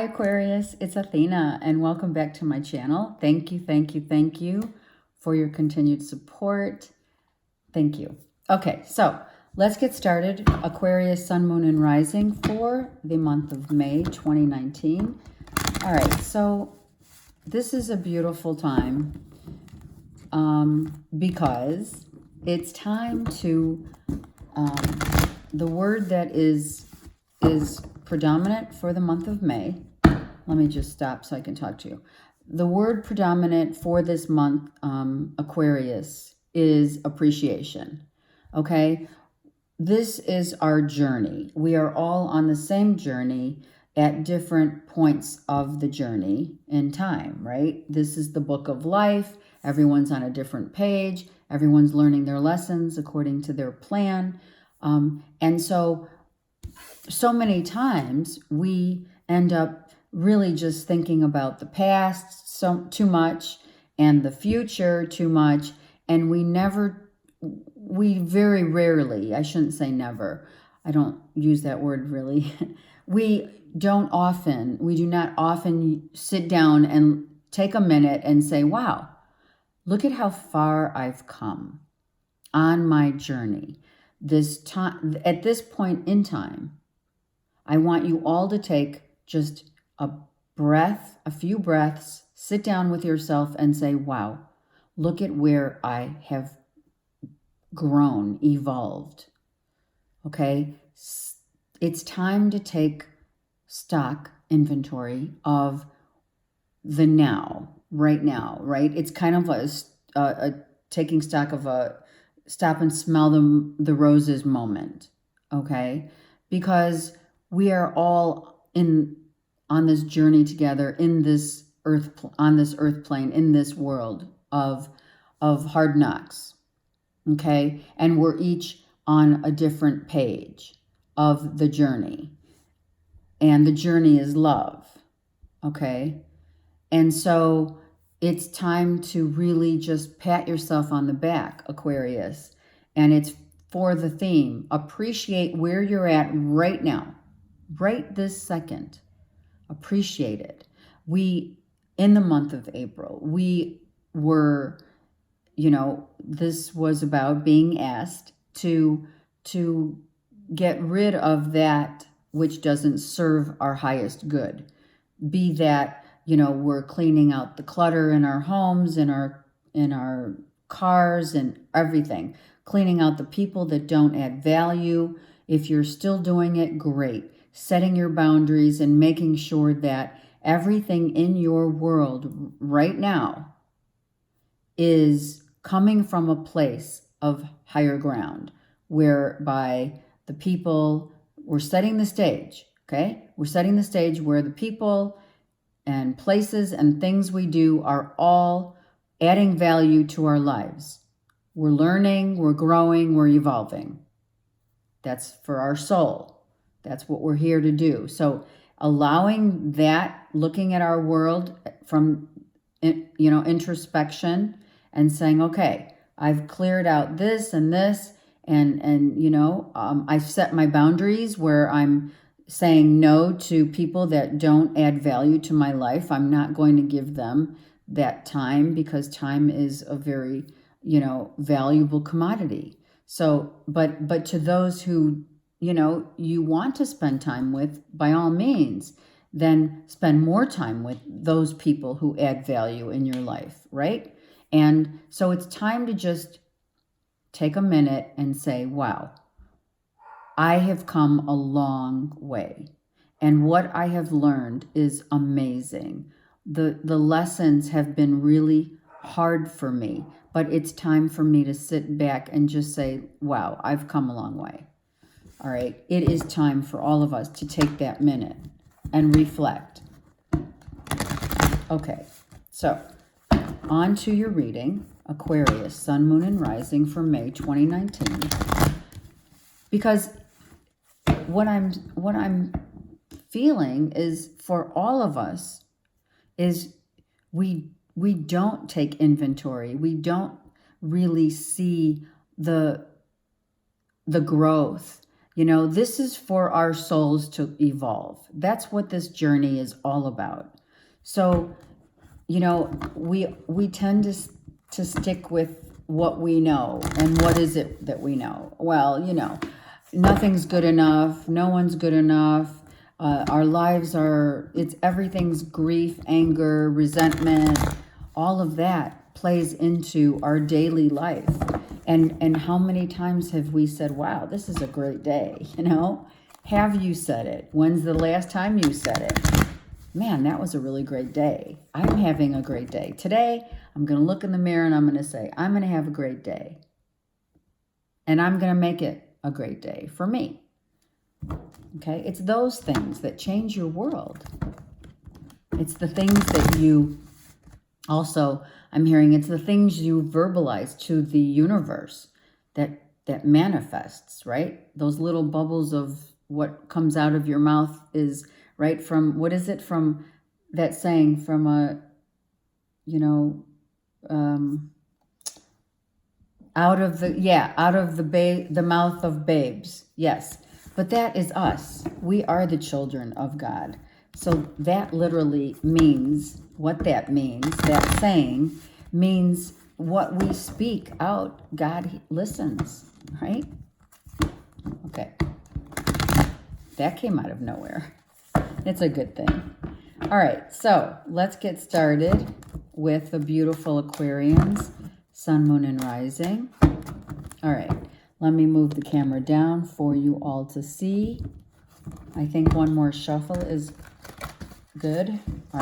Hi Aquarius, it's Athena and welcome back to my channel. Thank you for your continued support. Thank you. Okay, so let's get started. Aquarius, Sun, Moon, and Rising for the month of May 2019. All right, so this is a beautiful time because it's time to, the word that is predominant for the month of May. Let me just stop so I can talk to you. The word predominant for this month, Aquarius, is appreciation. Okay? This is our journey. We are all on the same journey at different points of the journey in time, right? This is the book of life. Everyone's on a different page. Everyone's learning their lessons according to their plan. And so many times we end up really just thinking about the past too much and the future too much, and we very rarely, I shouldn't say never, I don't use that word really, we do not often sit down and take a minute and say, wow, look at how far I've come on my journey. At this point in time, I want you all to take just a few breaths, sit down with yourself and say, wow, look at where I have grown, evolved. Okay? It's time to take stock inventory of the now, right now, right? It's kind of a taking stock of a stop and smell the roses moment, okay? Because we are all on this journey together on this earth plane, in this world of hard knocks, okay? And we're each on a different page of the journey. And the journey is love, okay? And so it's time to really just pat yourself on the back, Aquarius. And it's for the theme, appreciate where you're at right now. Right this second, appreciate it. In the month of April, we were, this was about being asked to get rid of that which doesn't serve our highest good. Be that, we're cleaning out the clutter in our homes, in our cars and everything, cleaning out the people that don't add value. If you're still doing it, great. Setting your boundaries and making sure that everything in your world right now is coming from a place of higher ground, whereby the people, we're setting the stage, okay? We're setting the stage where the people and places and things we do are all adding value to our lives. We're learning, we're growing, we're evolving. That's for our soul. That's what we're here to do. So allowing that, looking at our world from, introspection and saying, okay, I've cleared out this and this, and I've set my boundaries where I'm saying no to people that don't add value to my life. I'm not going to give them that time because time is a very, valuable commodity. So, but to those who you want to spend time with, by all means, then spend more time with those people who add value in your life, right? And so it's time to just take a minute and say, wow, I have come a long way. And what I have learned is amazing. The lessons have been really hard for me, but it's time for me to sit back and just say, wow, I've come a long way. All right, it is time for all of us to take that minute and reflect. Okay, so on to your reading, Aquarius, Sun, Moon, and Rising for May 2019. Because what I'm feeling is for all of us is we don't take inventory. We don't really see the growth You know, this is for our souls to evolve. That's what this journey is all about. So, you know, we tend to stick with what we know. And what is it that we know? Well, you know, nothing's good enough. No one's good enough. Our lives are, it's everything's grief, anger, resentment. All of that plays into our daily life. And how many times have we said, wow, this is a great day, you know? Have you said it? When's the last time you said it? Man, that was a really great day. I'm having a great day. Today, I'm going to look in the mirror and I'm going to say, I'm going to have a great day. And I'm going to make it a great day for me. Okay? It's those things that change your world. It's the things that you also, I'm hearing, it's the things you verbalize to the universe that manifests, right? Those little bubbles of what comes out of your mouth is, right, from, what is it, from that saying, from a, you know, out of the mouth of babes. Yes. But that is us. We are the children of God. So that literally means, what that means, that saying means what we speak out, God listens, right? Okay. That came out of nowhere. It's a good thing. All right, so let's get started with the beautiful Aquarians, Sun, Moon, and Rising. All right, let me move the camera down for you all to see. I think one more shuffle is good. All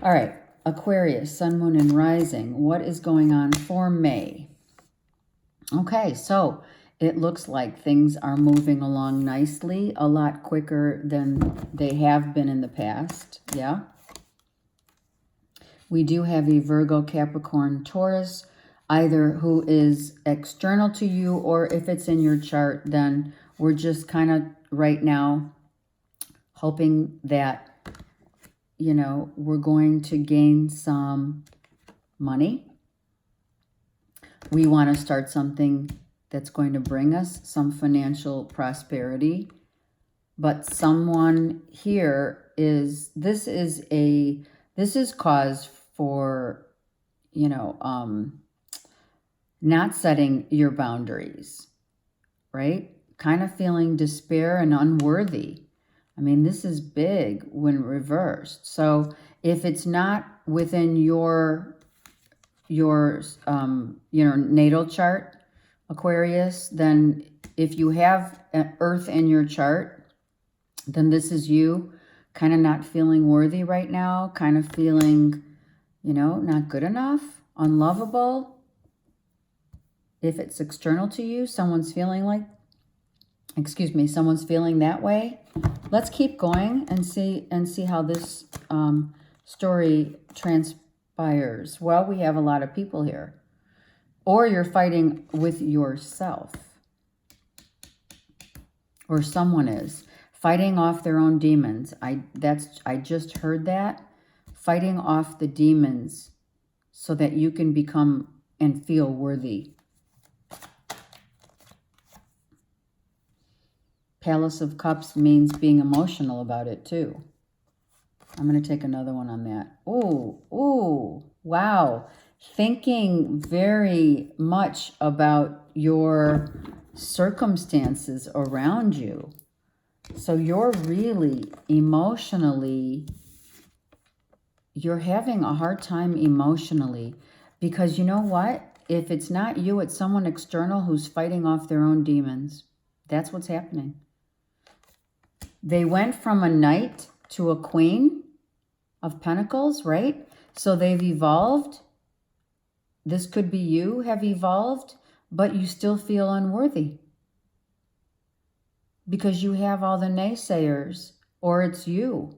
right, Aquarius, Sun, Moon, and Rising. What is going on for May? Okay, so it looks like things are moving along nicely, a lot quicker than they have been in the past. Yeah. We do have a Virgo, Capricorn, Taurus, either who is external to you, or if it's in your chart, then we're just kind of right now hoping that, you know, we're going to gain some money. We want to start something that's going to bring us some financial prosperity. But someone here is, this is cause for, you know, not setting your boundaries, right? Kind of feeling despair and unworthy. I mean, this is big when reversed. So if it's not within your natal chart, Aquarius, then if you have an Earth in your chart, then this is you kind of not feeling worthy right now, kind of feeling, you know, not good enough, unlovable. If it's external to you, someone's feeling that way. Let's keep going and see how this story transpires. Well, we have a lot of people here. Or you're fighting with yourself. Or someone is fighting off their own demons. I just heard that. Fighting off the demons so that you can become and feel worthy. Palace of Cups means being emotional about it too. I'm going to take another one on that. Ooh, wow. Thinking very much about your circumstances around you. So you're really emotionally, you're having a hard time emotionally, because you know what? If it's not you, it's someone external who's fighting off their own demons. That's what's happening. They went from a knight to a queen of pentacles, right? So they've evolved. This could be you have evolved, but you still feel unworthy because you have all the naysayers, or it's you.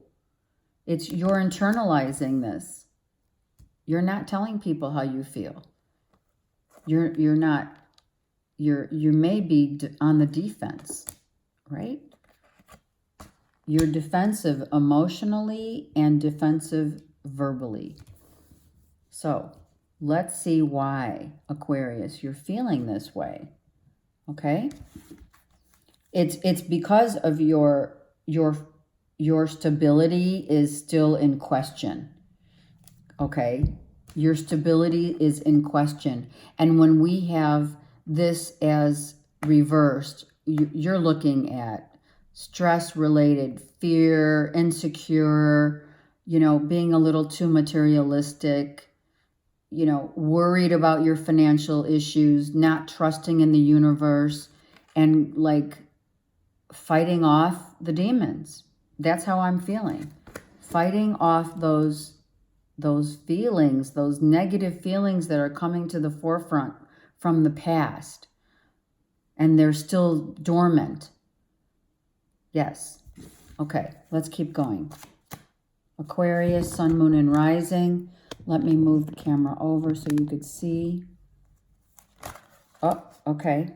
You're internalizing this. You're not telling people how you feel. You may be on the defense, right? You're defensive emotionally and defensive verbally. So let's see why, Aquarius, you're feeling this way. Okay? It's because of your stability is still in question. Okay? Your stability is in question. And when we have this as reversed, you're looking at stress-related fear, insecure, being a little too materialistic, worried about your financial issues, not trusting in the universe, and like fighting off the demons. That's how I'm feeling. Fighting off those feelings, those negative feelings that are coming to the forefront from the past. And they're still dormant. Yes. Okay, let's keep going. Aquarius, sun, moon, and rising. Let me move the camera over so you could see. Oh, okay.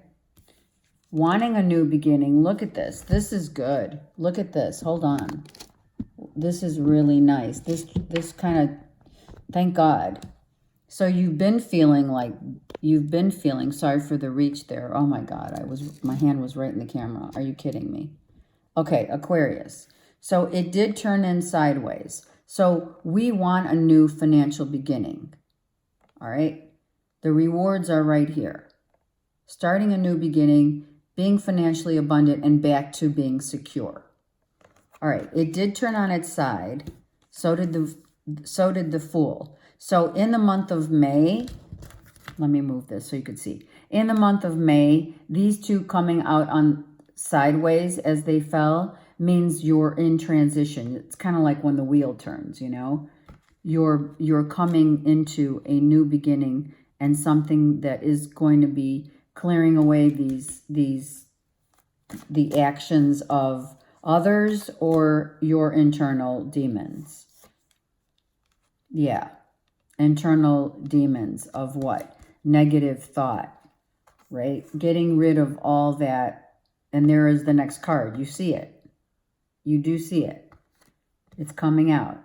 Wanting a new beginning. Look at this. This is good. Look at this. Hold on. This is really nice. This kind of, thank God. So you've been feeling, sorry for the reach there. Oh my God, my hand was right in the camera. Are you kidding me? Okay, Aquarius. So it did turn in sideways. So we want a new financial beginning. All right. The rewards are right here. Starting a new beginning, being financially abundant, and back to being secure. All right. It did turn on its side. So did the Fool. So in the month of May, let me move this so you could see. In the month of May, these two coming out on sideways as they fell means you're in transition. It's kind of like when the wheel turns, You're coming into a new beginning and something that is going to be clearing away the actions of others or your internal demons. Yeah. Internal demons of what? Negative thought, right? Getting rid of all that. And there is the next card. You see it. You do see it. It's coming out.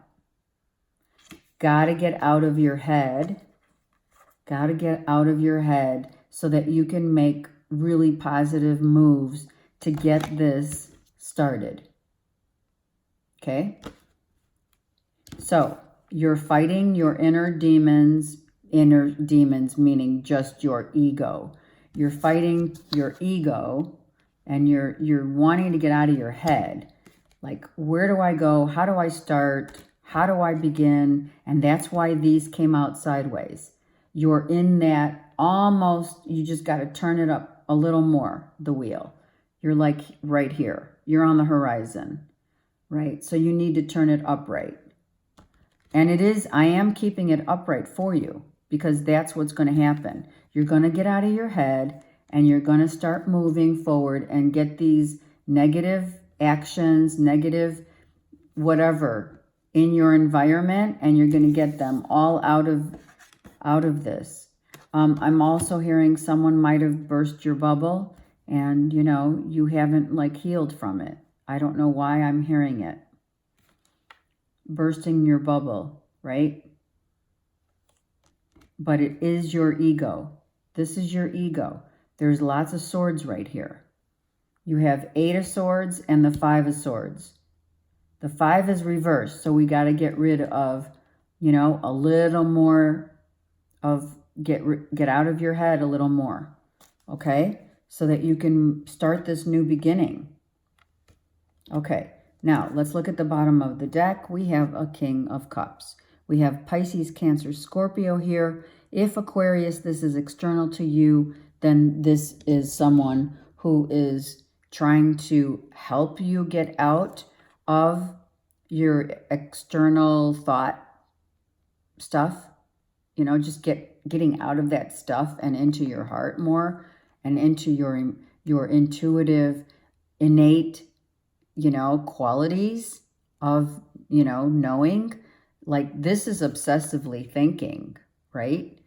Got to get out of your head. Got to get out of your head so that you can make really positive moves to get this started. Okay? So, you're fighting your inner demons meaning just your ego. You're fighting your ego and you're wanting to get out of your head. Like, where do I go? How do I start? How do I begin? And that's why these came out sideways. You're in that almost, you just got to turn it up a little more, the wheel. You're like right here. You're on the horizon, right? So you need to turn it upright. And I am keeping it upright for you because that's what's going to happen. You're going to get out of your head and you're going to start moving forward and get these negative actions, negative whatever in your environment, and you're going to get them all out of this. I'm also hearing someone might have burst your bubble and, you haven't healed from it. I don't know why I'm hearing it. Bursting your bubble, right? But it is your ego. This is your ego. There's lots of swords right here. You have 8 of Swords and the 5 of Swords. The 5 is reversed, so we got to get rid of, a little more of, get out of your head a little more, okay? So that you can start this new beginning. Okay, now let's look at the bottom of the deck. We have a King of Cups. We have Pisces, Cancer, Scorpio here. If Aquarius, this is external to you, then this is someone who is trying to help you get out of your external thought stuff, just getting out of that stuff and into your heart more and into your intuitive, innate, qualities of, knowing. Like, this is obsessively thinking, right?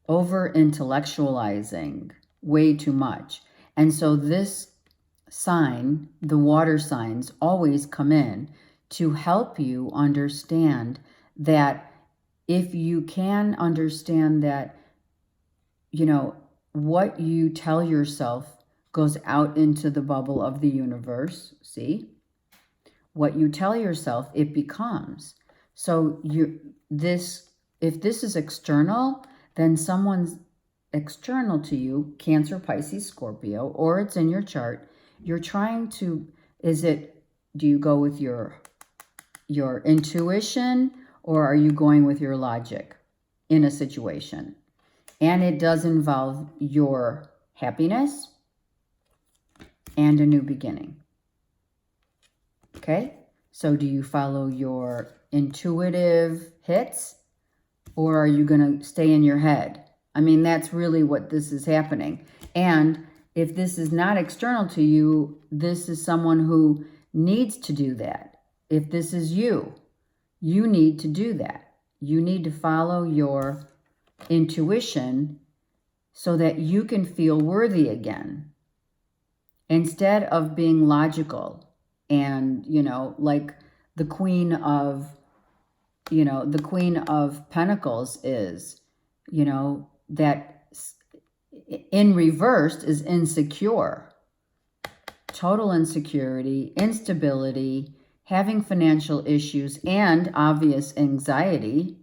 Over intellectualizing way too much. And so this sign, the water signs, always come in to help you understand that if you can understand that, what you tell yourself goes out into the bubble of the universe. See? What you tell yourself, it becomes. So if this is external, then someone's external to you, Cancer, Pisces, Scorpio, or it's in your chart, you're trying to, do you go with your intuition, or are you going with your logic in a situation? And it does involve your happiness and a new beginning. Okay? So do you follow your intuitive hits, or are you going to stay in your head? I mean, that's really what this is happening. And if this is not external to you, this is someone who needs to do that. If this is you, you need to do that. You need to follow your intuition so that you can feel worthy again. Instead of being logical and, like the Queen of Pentacles is, that in reversed is insecure. Total insecurity, instability, having financial issues, and obvious anxiety,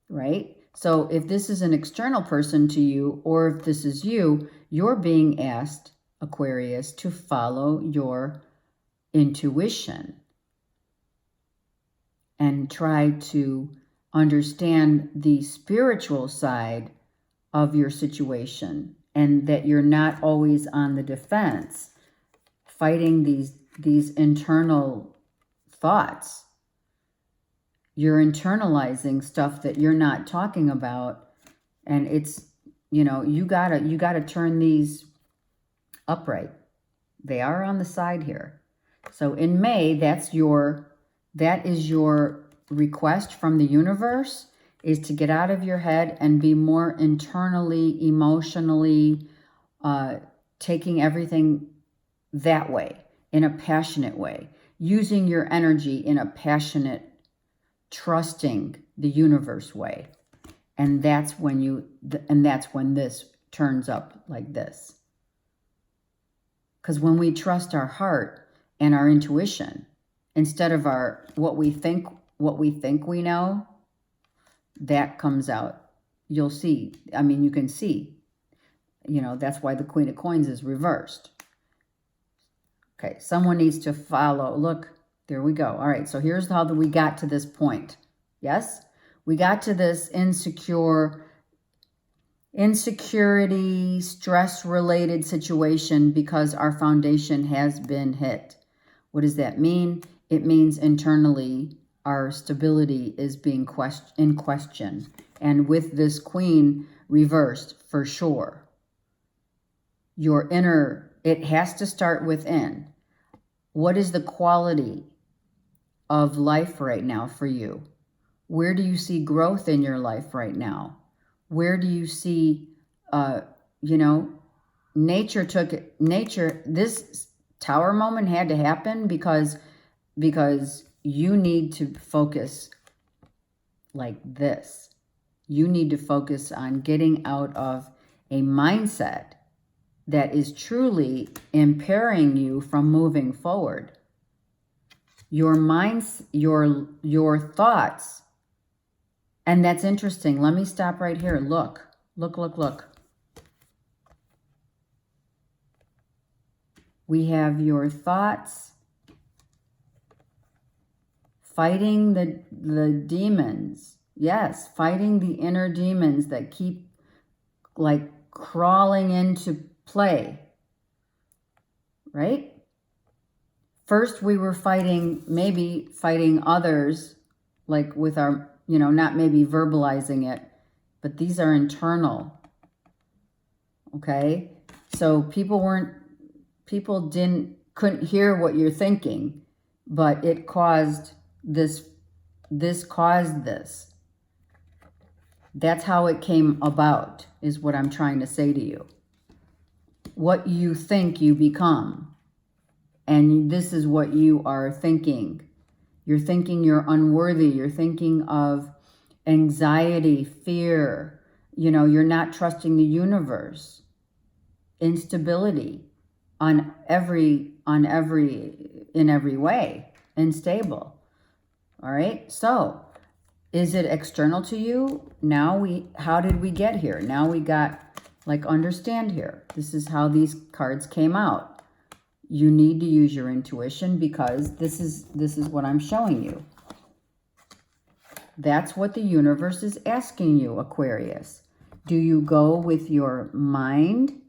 right? So if this is an external person to you, or if this is you, you're being asked, Aquarius, to follow your intuition and try to understand the spiritual side of your situation, and that you're not always on the defense fighting these internal thoughts. You're internalizing stuff that you're not talking about, and it's, you gotta turn these upright. They are on the side here. So in May, that is your request from the universe, is to get out of your head and be more internally, emotionally, taking everything that way, in a passionate way, using your energy in a passionate, trusting the universe way. And that's when this turns up like this. Because when we trust our heart and our intuition, instead of what we think we know, that comes out. You'll see. I mean, you can see. That's why the Queen of Coins is reversed. Okay, someone needs to follow. Look, there we go. All right, so here's how we got to this point. Yes? We got to this insecurity, stress-related situation because our foundation has been hit. What does that mean? It means internally our stability is being in question. And with this Queen reversed, for sure, your inner, it has to start within. What is the quality of life right now for you? Where do you see growth in your life right now? Where do you see, nature, this tower moment had to happen because you need to focus like this. You need to focus on getting out of a mindset that is truly impairing you from moving forward. Your minds, your thoughts. And that's interesting. Let me stop right here. Look. We have your thoughts fighting the demons. Yes, fighting the inner demons that keep like crawling into play. Right? First we were fighting others, like with our, not maybe verbalizing it, but these are internal. Okay? So people couldn't hear what you're thinking, but it caused this caused this. That's how it came about, is what I'm trying to say to you. What you think, you become. And this is what you are thinking. You're thinking you're unworthy. You're thinking of anxiety, fear. You're not trusting the universe. instability in every way, unstable. All right. So is it external to you? How did we get here? Now we got, like, understand here. This is how these cards came out. You need to use your intuition because this is what I'm showing you. That's what the universe is asking you, Aquarius. Do you go with your mind?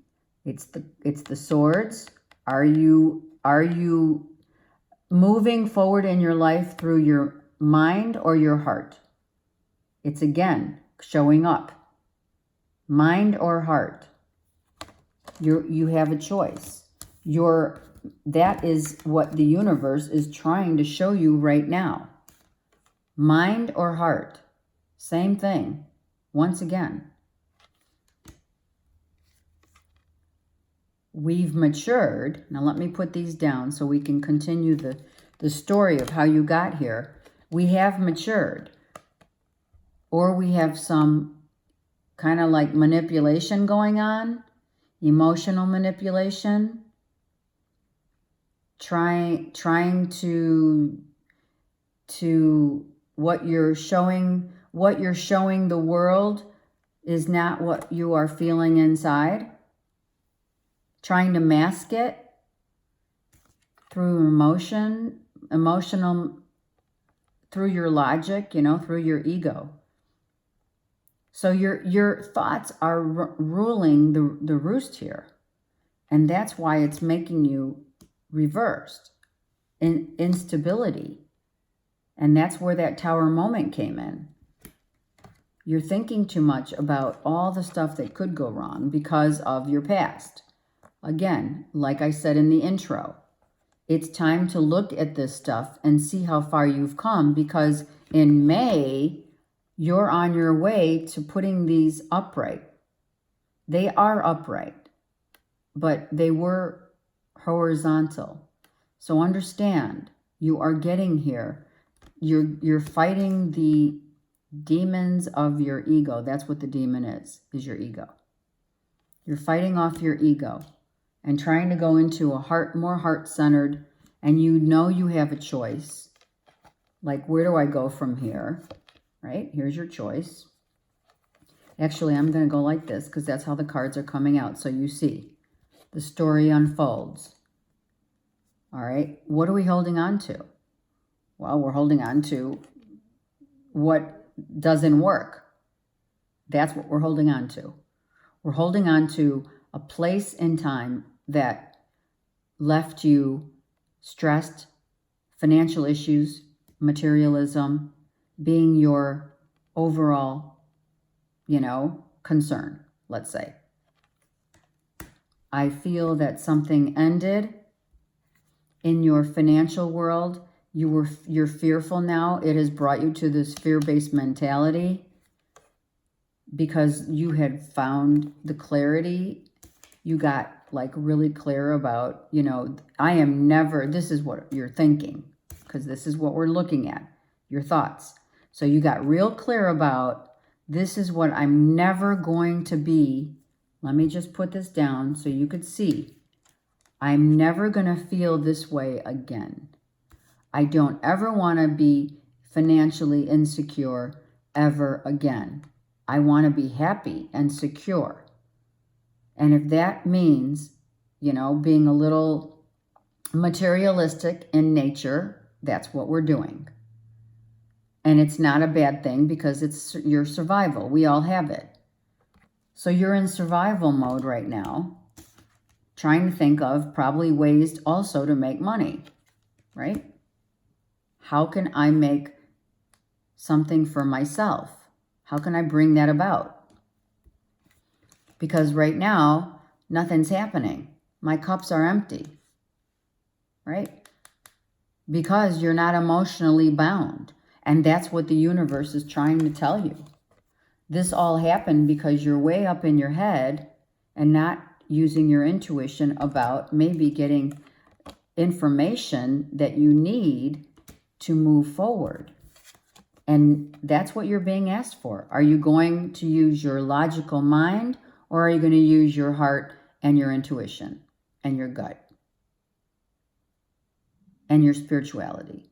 It's the swords. Are you moving forward in your life through your mind or your heart? It's again showing up. Mind or heart. You have a choice. That is what the universe is trying to show you right now. Mind or heart. Same thing. Once again. We've matured. Now let me put these down so we can continue the story of how you got here. We have matured. Or we have some kind of like manipulation going on. Emotional manipulation. Trying to what you're showing the world is not what you are feeling inside. Trying to mask it through emotional, through your logic, through your ego. So your thoughts are ruling the roost here. And that's why it's making you reversed in instability. And that's where that tower moment came in. You're thinking too much about all the stuff that could go wrong because of your past. Again, like I said in the intro, it's time to look at this stuff and see how far you've come, because in May, you're on your way to putting these upright. They are upright, but they were horizontal. So understand, you are getting here. You're fighting the demons of your ego. That's what the demon is your ego. You're fighting off your ego and trying to go into a more heart-centered, and you have a choice. Like, where do I go from here? Right? Here's your choice. Actually, I'm going to go like this because that's how the cards are coming out. So you see, the story unfolds. All right. What are we holding on to? Well, we're holding on to what doesn't work. That's what we're holding on to. We're holding on to a place in time that left you stressed, financial issues, materialism, being your overall, concern, let's say. I feel that something ended in your financial world. You're fearful now. It has brought you to this fear-based mentality because you had found the clarity. You got like really clear about, this is what you're thinking, because this is what we're looking at, your thoughts. So you got real clear about, this is what I'm never going to be. Let me just put this down so you could see. I'm never going to feel this way again. I don't ever want to be financially insecure ever again. I want to be happy and secure. And if that means, being a little materialistic in nature, that's what we're doing. And it's not a bad thing because it's your survival. We all have it. So you're in survival mode right now, trying to think of probably ways also to make money, right? How can I make something for myself? How can I bring that about? Because right now, nothing's happening. My cups are empty, right? Because you're not emotionally bound. And that's what the universe is trying to tell you. This all happened because you're way up in your head and not using your intuition about maybe getting information that you need to move forward. And that's what you're being asked for. Are you going to use your logical mind, or are you going to use your heart and your intuition and your gut and your spirituality.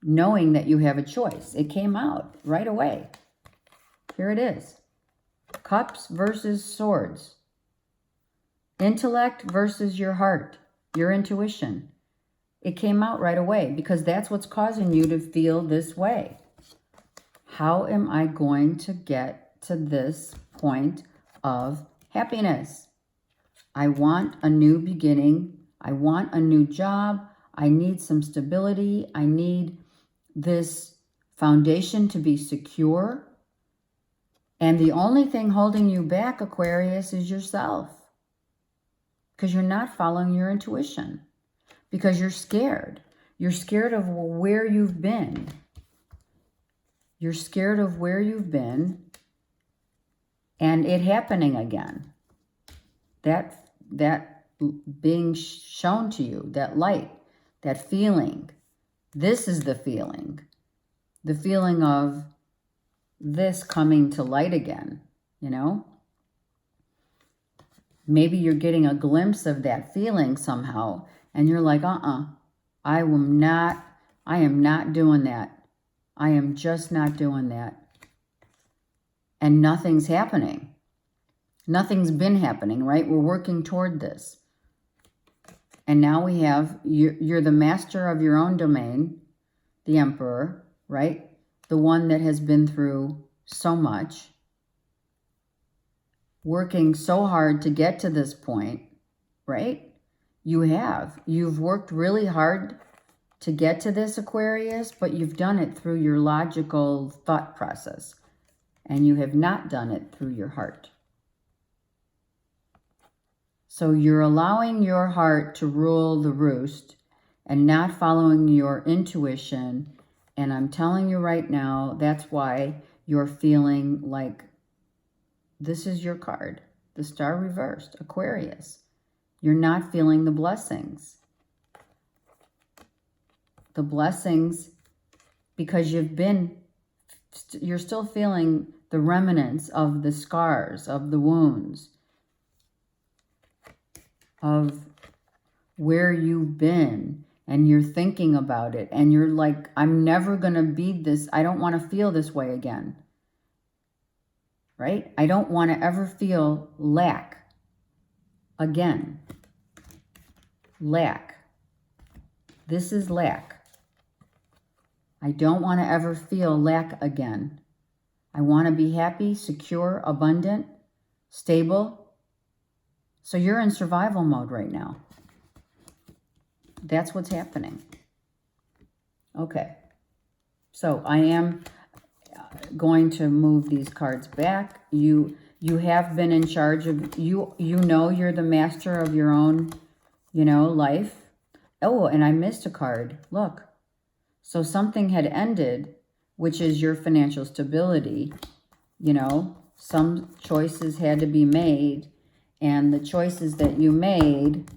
Knowing that you have a choice. It came out right away. Here it is. Cups versus swords. Intellect versus your heart, your intuition. It came out right away because that's what's causing you to feel this way. How am I going to get to this point of happiness? I want a new beginning. I want a new job. I need some stability. I need this foundation to be secure. And the only thing holding you back, Aquarius, is yourself. Because you're not following your intuition. Because you're scared. You're scared of where you've been. You're scared of where you've been and it happening again. That being shown to you, that light, that feeling. This is the feeling. The feeling of this coming to light again, you know? Maybe you're getting a glimpse of that feeling somehow and you're like, I am not doing that. I am just not doing that. And nothing's happening. Nothing's been happening, right? We're working toward this. And now we have, you're the master of your own domain, the emperor, right? The one that has been through so much, working so hard to get to this point, right? You've worked really hard to get to this, Aquarius, but you've done it through your logical thought process, and you have not done it through your heart. So you're allowing your heart to rule the roost and not following your intuition. And I'm telling you right now, that's why you're feeling like this is your card, the star reversed, Aquarius. You're not feeling the blessings. The blessings because you're still feeling the remnants of the scars, of the wounds, of where you've been, and you're thinking about it, and you're like, I'm never going to be this. I don't want to feel this way again, right? I don't want to ever feel lack again. Lack. This is lack. I don't want to ever feel lack again. I want to be happy, secure, abundant, stable. So you're in survival mode right now. That's what's happening. Okay. So I am going to move these cards back. You have been in charge of, you know you're the master of your own, life. Oh, and I missed a card. Look. So something had ended, which is your financial stability. Some choices had to be made, and the choices that you made,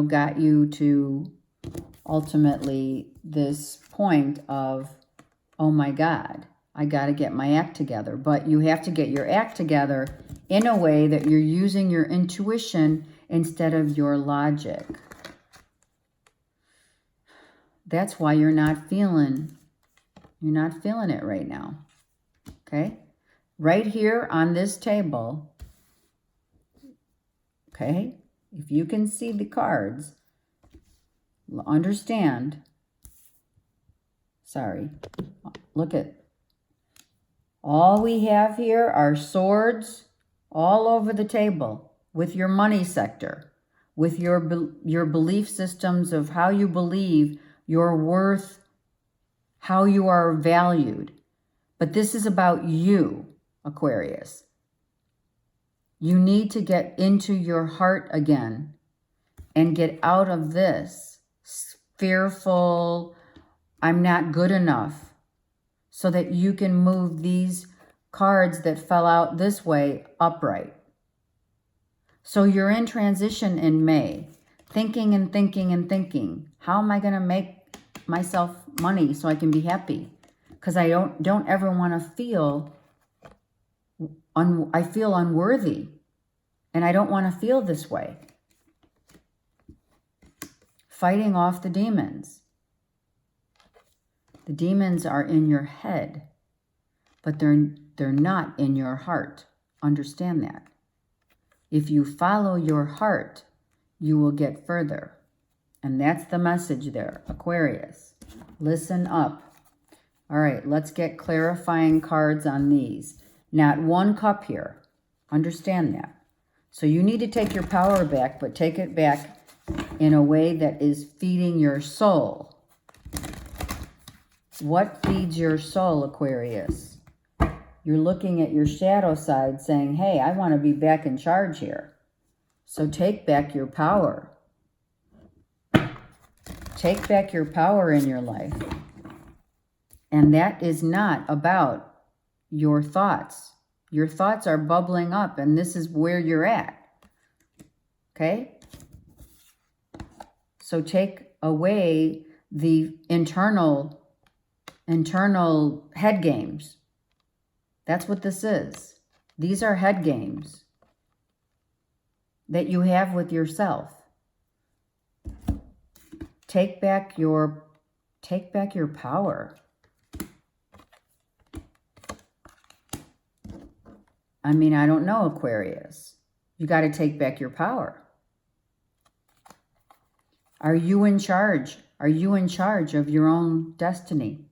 got you to ultimately this point of, oh my God, I got to get my act together. But you have to get your act together in a way that you're using your intuition instead of your logic. That's why you're not feeling it right now. Okay? Right here on this table, okay? If you can see the cards, understand. Sorry. Look at, all we have here are swords all over the table with your money sector, with your belief systems of how you believe your worth, how you are valued. But this is about you, Aquarius. You need to get into your heart again and get out of this fearful, I'm not good enough, so that you can move these cards that fell out this way upright. So you're in transition in May, thinking and thinking and thinking. How am I going to make myself money so I can be happy? Because I don't ever want to feel, I feel unworthy. And I don't want to feel this way. Fighting off the demons. The demons are in your head, but they're not in your heart. Understand that. If you follow your heart, you will get further. And that's the message there, Aquarius. Listen up. All right, let's get clarifying cards on these. Not one cup here. Understand that. So you need to take your power back, but take it back in a way that is feeding your soul. What feeds your soul, Aquarius? You're looking at your shadow side saying, hey, I want to be back in charge here. So take back your power. Take back your power in your life. And that is not about your thoughts. Your thoughts are bubbling up, and this is where you're at. Okay? So take away the internal head games. That's what this is. These are head games that you have with yourself. Take back your power. I mean, I don't know, Aquarius. You got to take back your power. Are you in charge? Are you in charge of your own destiny?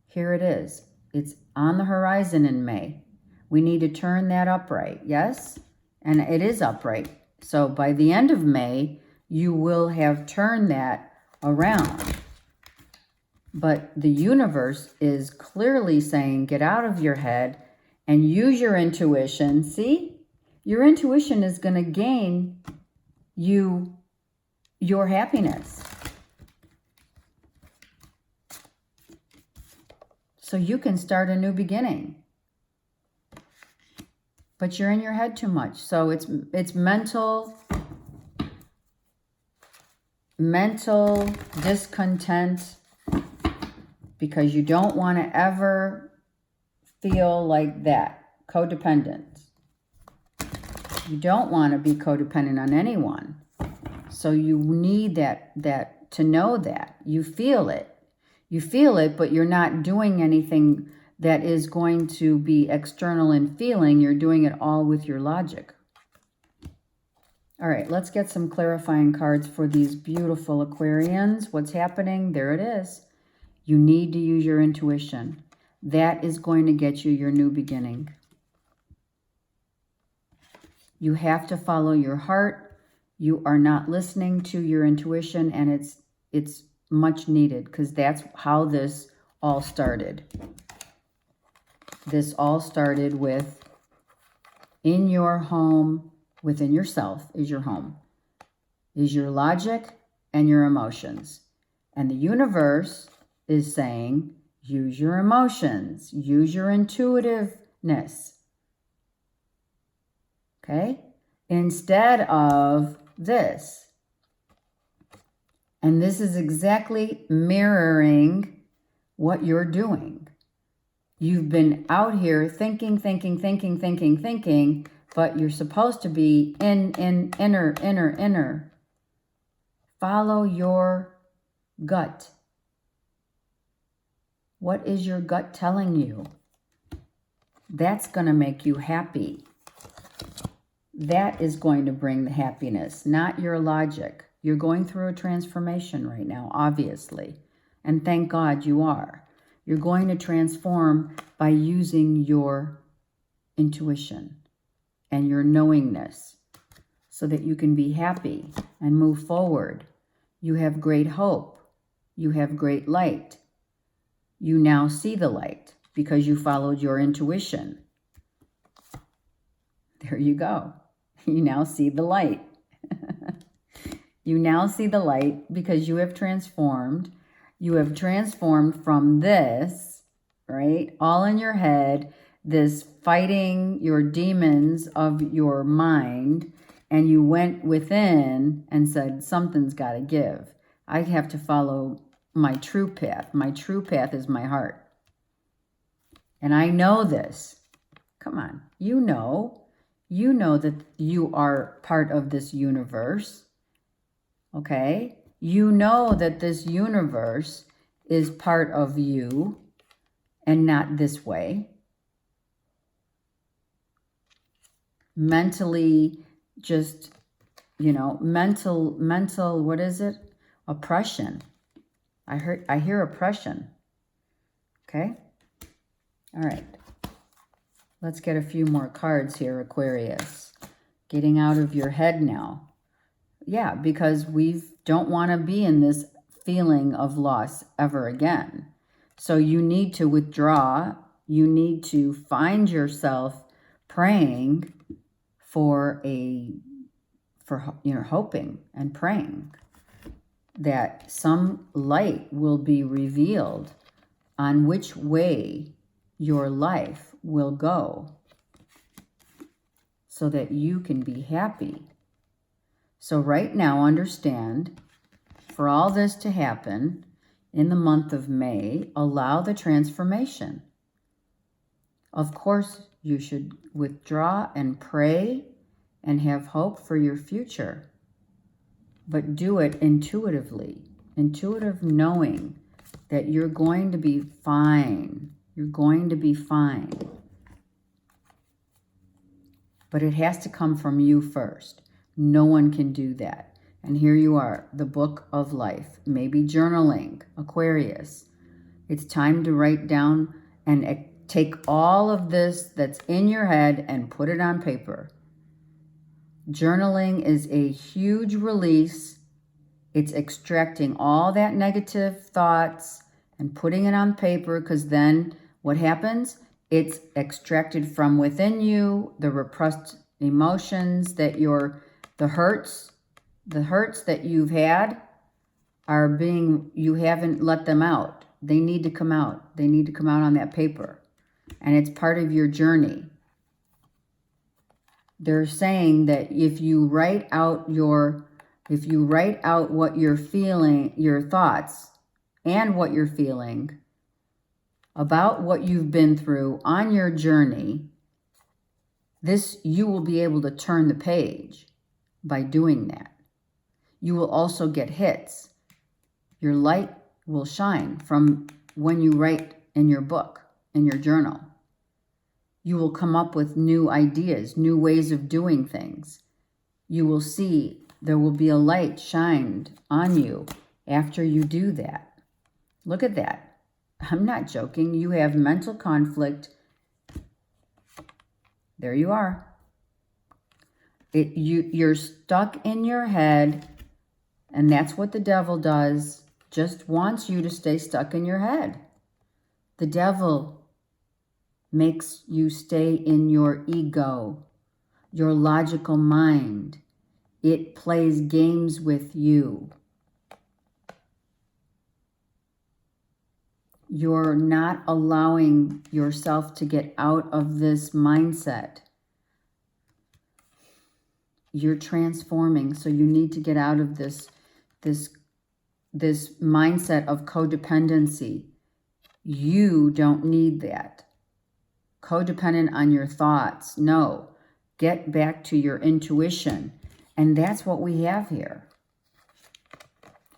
Here it is. It's on the horizon in May. We need to turn that upright, yes? And it is upright. So by the end of May, you will have turned that around. But the universe is clearly saying, get out of your head and use your intuition. See? Your intuition is going to gain you your happiness. So you can start a new beginning. But you're in your head too much. So it's mental discontent, because you don't want to ever feel like that. Codependent. You don't want to be codependent on anyone. So you need that to know that. You feel it. You feel it, but you're not doing anything that is going to be external in feeling. You're doing it all with your logic. All right, let's get some clarifying cards for these beautiful Aquarians. What's happening? There it is. You need to use your intuition. That is going to get you your new beginning. You have to follow your heart. You are not listening to your intuition, and it's much needed, because that's how this all started. This all started with, in your home, within yourself is your home, is your logic and your emotions. And the universe is saying, use your emotions, use your intuitiveness. Okay? Instead of this. And this is exactly mirroring what you're doing. You've been out here thinking, but you're supposed to be inner. Follow your gut. What is your gut telling you? That's going to make you happy. That is going to bring the happiness, not your logic. You're going through a transformation right now, obviously. And thank God you are. You're going to transform by using your intuition and your knowingness so that you can be happy and move forward. You have great hope. You have great light. You now see the light because you followed your intuition. There you go. You now see the light. You now see the light because you have transformed. You have transformed from this, right? All in your head, this fighting your demons of your mind, and you went within and said, something's got to give. I have to follow my true path. My true path is my heart. And I know this. Come on. You know You know that you are part of this universe. Okay? You know that this universe is part of you and not this way. Mentally, just, mental, what is it? Oppression. I hear oppression. Okay? All right. Let's get a few more cards here, Aquarius. Getting out of your head now. Yeah, because we don't want to be in this feeling of loss ever again. So you need to withdraw. You need to find yourself praying for hoping and praying that some light will be revealed on which way your life will go so that you can be happy. So right now, understand, for all this to happen in the month of May, allow the transformation. Of course, you should withdraw and pray and have hope for your future. But do it intuitively. Intuitive knowing that you're going to be fine. You're going to be fine. But it has to come from you first. No one can do that. And here you are, the book of life. Maybe journaling, Aquarius. It's time to write down and take all of this that's in your head and put it on paper. Journaling is a huge release. It's extracting all that negative thoughts and putting it on paper, because then what happens? It's extracted from within you, the repressed emotions that the hurts that you've had you haven't let them out. They need to come out. They need to come out on that paper. And it's part of your journey. They're saying that if you write out what you're feeling, your thoughts and what you're feeling about what you've been through on your journey, you will be able to turn the page by doing that. You will also get hits. Your light will shine from when you write in your book, in your journal. You will come up with new ideas, new ways of doing things. You will see there will be a light shined on you after you do that. Look at that. I'm not joking. You have mental conflict. There you are. You're stuck in your head, and that's what the devil does. Just wants you to stay stuck in your head. The devil makes you stay in your ego, your logical mind. It plays games with you. You're not allowing yourself to get out of this mindset. You're transforming, so you need to get out of this mindset of codependency. You don't need that. Codependent on your thoughts. No. Get back to your intuition. And that's what we have here.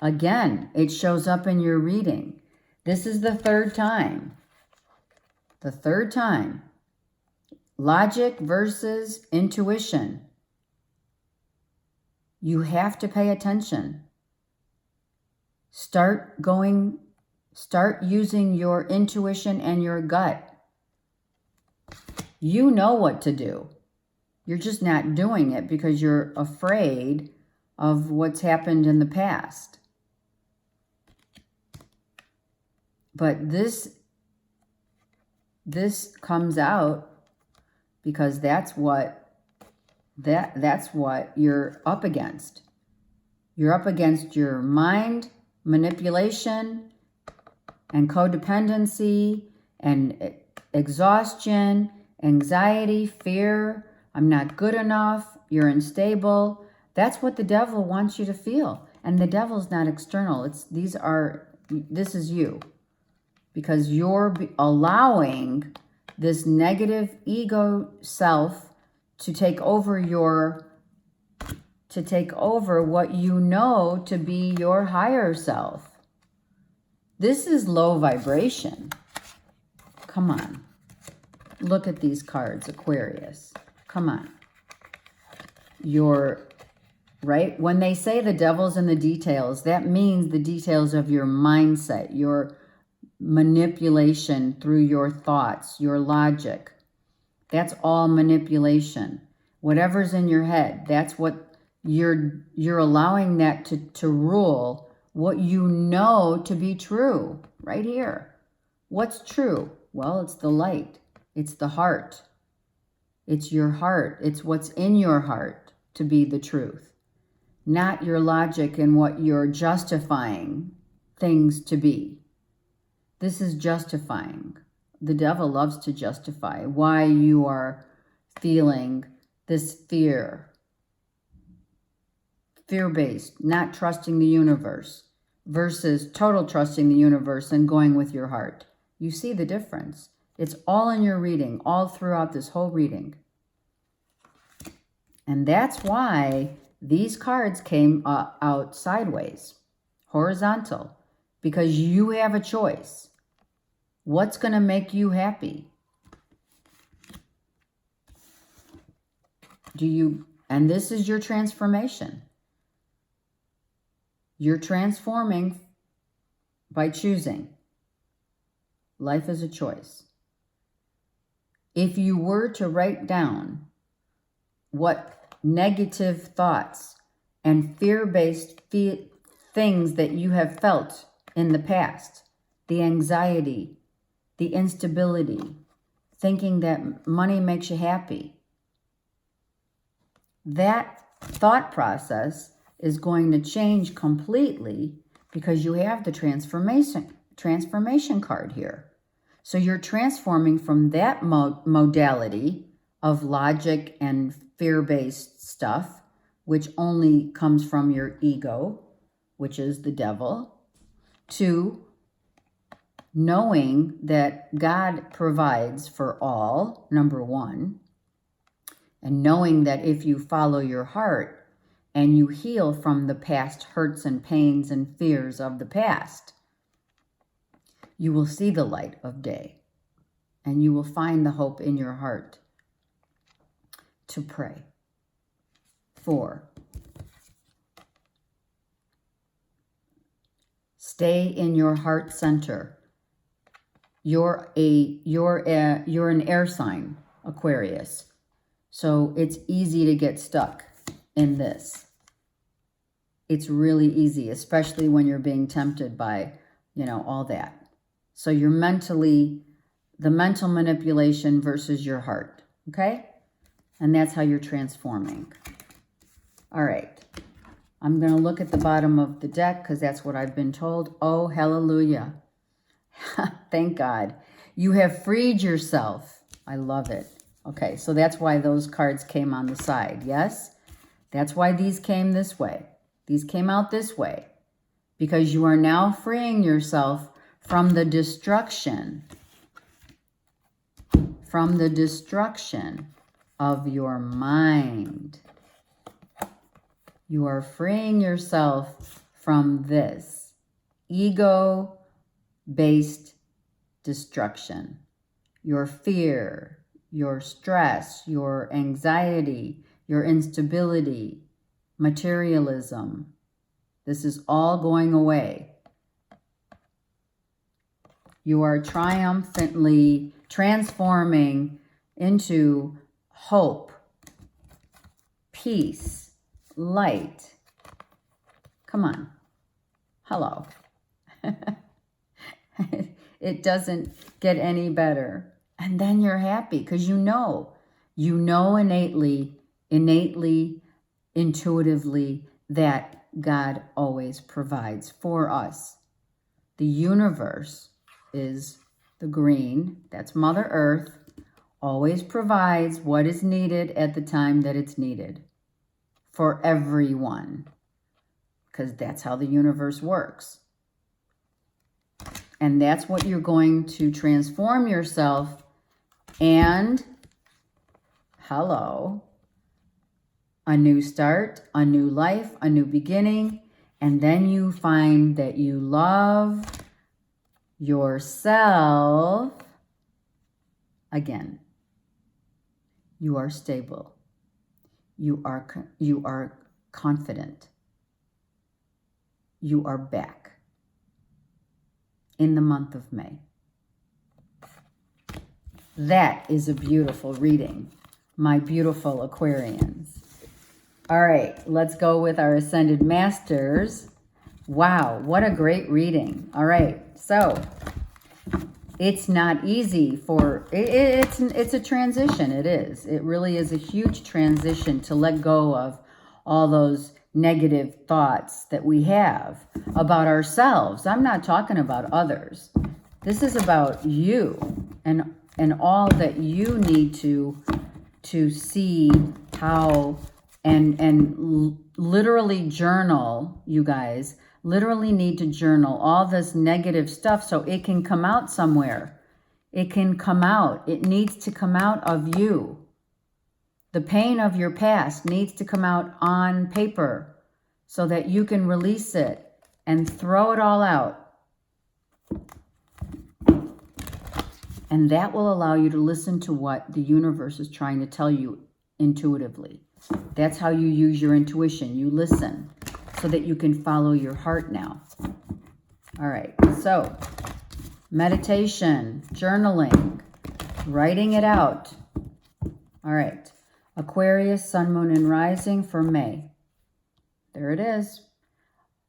Again, it shows up in your reading. This is the third time. The third time. Logic versus intuition. You have to pay attention. Start using your intuition and your gut. You know what to do. You're just not doing it because you're afraid of what's happened in the past. But this comes out because that's what you're up against. You're up against your mind manipulation and codependency and exhaustion, anxiety, fear. I'm not good enough. You're unstable. That's what the devil wants you to feel. And the devil's not external. This is you. Because you're allowing this negative ego self to take over what you know to be your higher self. This is low vibration. Come on. Look at these cards, Aquarius. Come on. Right? When they say the devil's in the details, that means the details of your mindset, your manipulation through your thoughts, your logic. That's all manipulation. Whatever's in your head, that's what you're allowing that to rule what you know to be true right here. What's true? Well, it's the light. It's the heart. It's your heart. It's what's in your heart to be the truth. Not your logic and what you're justifying things to be. This is justifying. The devil loves to justify why you are feeling this fear. Fear-based, not trusting the universe versus total trusting the universe and going with your heart. You see the difference. It's all in your reading, all throughout this whole reading. And that's why these cards came out sideways, horizontal, because you have a choice. What's going to make you happy? And this is your transformation. You're transforming by choosing. Life is a choice. If you were to write down what negative thoughts and fear-based things that you have felt in the past, the anxiety, the instability, thinking that money makes you happy, that thought process is going to change completely because you have the transformation card here. So you're transforming from that modality of logic and fear-based stuff, which only comes from your ego, which is the devil, to knowing that God provides for all, number one, and knowing that if you follow your heart and you heal from the past hurts and pains and fears of the past, you will see the light of day and you will find the hope in your heart to pray. 4, stay in your heart center. You're an air sign, Aquarius. So it's easy to get stuck in this. It's really easy, especially when you're being tempted by, all that. So you're the mental manipulation versus your heart, okay? And that's how you're transforming. All right. I'm going to look at the bottom of the deck because that's what I've been told. Oh, hallelujah. Thank God. You have freed yourself. I love it. Okay, so that's why those cards came on the side, yes? That's why these came this way. These came out this way because you are now freeing yourself from the destruction of your mind. You are freeing yourself from this ego-based destruction. Your fear, your stress, your anxiety, your instability, materialism. This is all going away. You are triumphantly transforming into hope, peace, light. Come on. Hello. It doesn't get any better. And then you're happy because you know innately, intuitively that God always provides for us. The universe is the green, that's Mother Earth, always provides what is needed at the time that it's needed for everyone, because that's how the universe works. And that's what you're going to transform yourself and hello, a new start, a new life, a new beginning. And then you find that you love yourself again. You are stable. You are confident. You are back in the month of May. That is a beautiful reading, my beautiful Aquarians. All right, let's go with our Ascended Masters. Wow, what a great reading. All right, so it's not easy for, it's a transition, it is. It really is a huge transition to let go of all those negative thoughts that we have about ourselves. I'm not talking about others. This is about you and all that you need to see how and literally journal, you guys. Literally need to journal all this negative stuff so it can come out somewhere. It can come out. It needs to come out of you. The pain of your past needs to come out on paper so that you can release it and throw it all out. And that will allow you to listen to what the universe is trying to tell you intuitively. That's how you use your intuition. You listen so that you can follow your heart now. All right, so meditation, journaling, writing it out. All right, Aquarius, Sun, Moon, and Rising for May. There it is.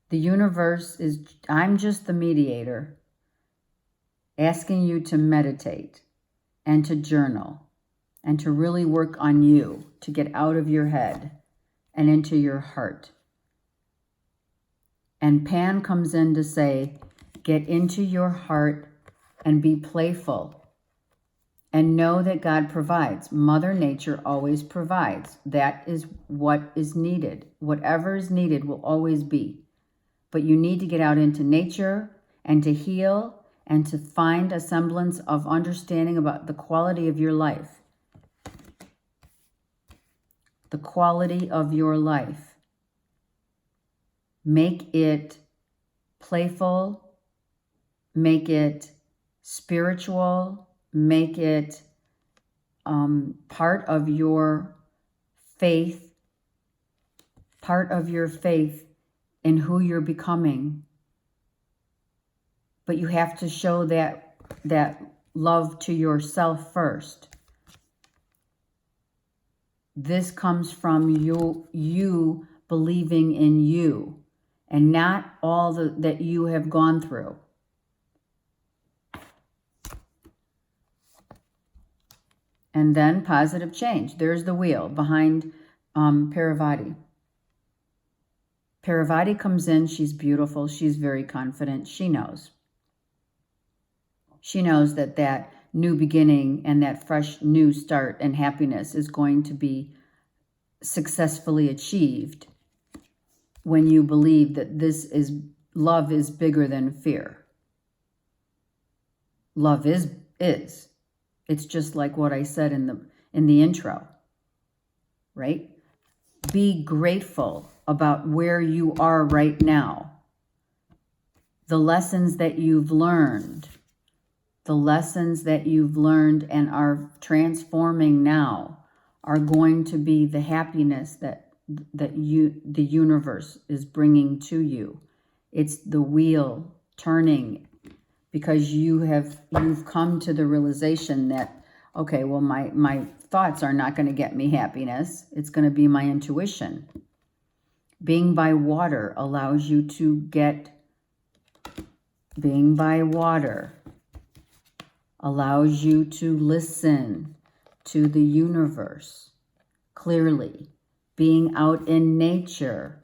The universe is, I'm just the mediator, asking you to meditate and to journal and to really work on you, to get out of your head and into your heart. And Pan comes in to say, get into your heart and be playful and know that God provides. Mother Nature always provides. That is what is needed. Whatever is needed will always be. But you need to get out into nature and to heal and to find a semblance of understanding about the quality of your life. The quality of your life. Make it playful, make it spiritual, make it part of your faith in who you're becoming. But you have to show that love to yourself first. This comes from you believing in you and not all that you have gone through. And then positive change. There's the wheel behind Paravati. Paravati comes in. She's beautiful. She's very confident. She knows. She knows that new beginning and that fresh new start and happiness is going to be successfully achieved when you believe that love is bigger than fear. Love is. It's just like what I said in the intro, right? Be grateful about where you are right now. The lessons that you've learned and are transforming now are going to be the happiness that the universe is bringing to you. It's the wheel turning because you've come to the realization that, okay, well, my thoughts are not going to get me happiness. It's going to be my intuition. Being by water allows you to allows you to listen to the universe clearly. Being out in nature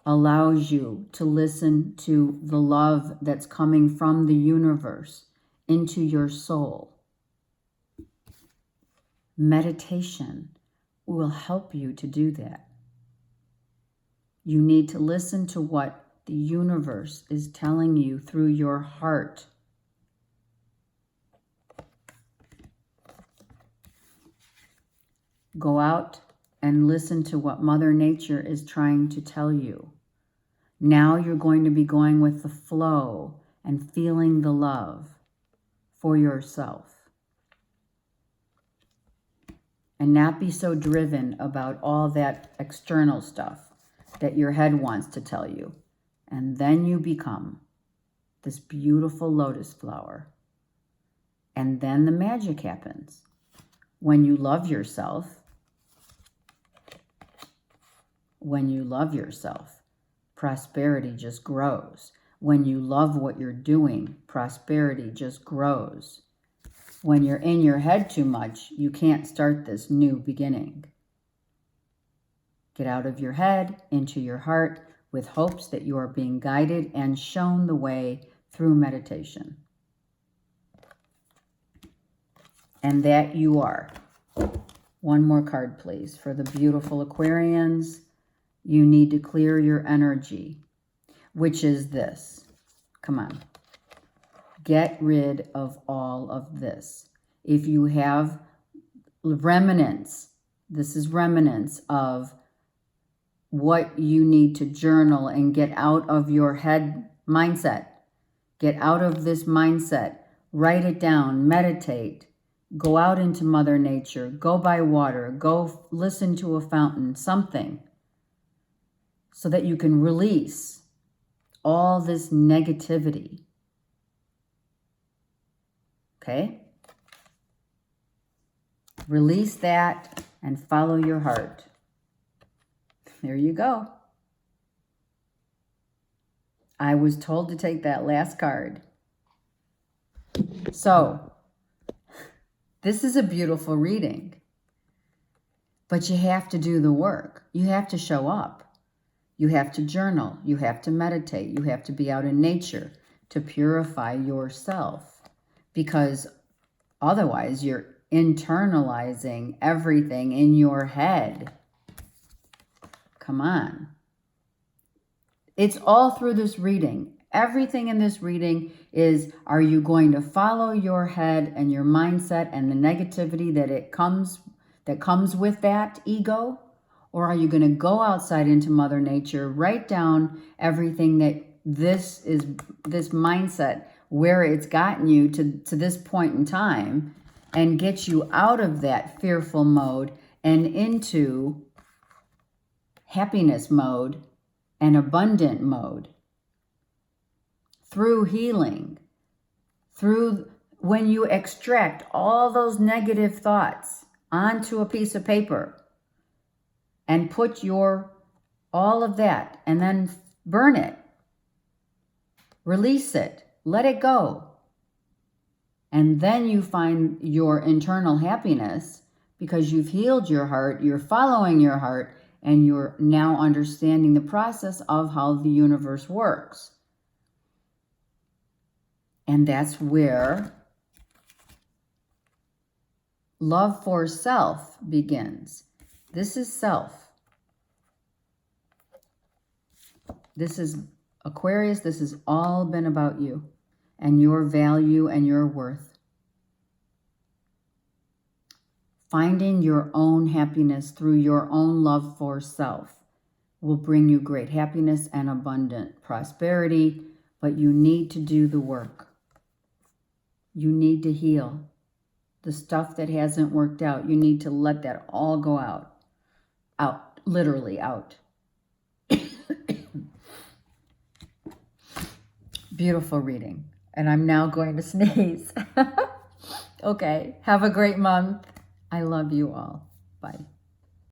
allows you to listen to the love that's coming from the universe into your soul. Meditation will help you to do that. You need to listen to what the universe is telling you through your heart. Go out and listen to what Mother Nature is trying to tell you. Now you're going to be going with the flow and feeling the love for yourself. And not be so driven about all that external stuff that your head wants to tell you. And then you become this beautiful lotus flower. And then the magic happens. When you love yourself, prosperity just grows. When you love what you're doing, prosperity just grows. When you're in your head too much, you can't start this new beginning. Get out of your head, into your heart, with hopes that you are being guided and shown the way through meditation. And that you are. One more card, please. For the beautiful Aquarians, you need to clear your energy, which is this. Come on. Get rid of all of this. If you have remnants, this is remnants of what you need to journal and get out of your head mindset. Get out of this mindset. Write it down. Meditate. Go out into Mother Nature. Go by water. Go listen to a fountain. Something. So that you can release all this negativity. Okay? Release that and follow your heart. There you go. I was told to take that last card. So, this is a beautiful reading. But you have to do the work. You have to show up. You have to journal. You have to meditate. You have to be out in nature to purify yourself. Because otherwise you're internalizing everything in your head. Come on. It's all through this reading. Everything in this reading is, are you going to follow your head and your mindset and the negativity that comes with that ego? Or are you going to go outside into Mother Nature, write down everything that this mindset, where it's gotten you to this point in time, and get you out of that fearful mode and into happiness mode and abundant mode? Through healing, through when you extract all those negative thoughts onto a piece of paper and put all of that and then burn it, release it, let it go. And then you find your internal happiness because you've healed your heart, you're following your heart, and you're now understanding the process of how the universe works. And that's where love for self begins. This is self. This is Aquarius. This has all been about you and your value and your worth. Finding your own happiness through your own love for self will bring you great happiness and abundant prosperity, but you need to do the work. You need to heal the stuff that hasn't worked out. You need to let that all go out, literally out. Beautiful reading. And I'm now going to sneeze. Okay, have a great month. I love you all. Bye.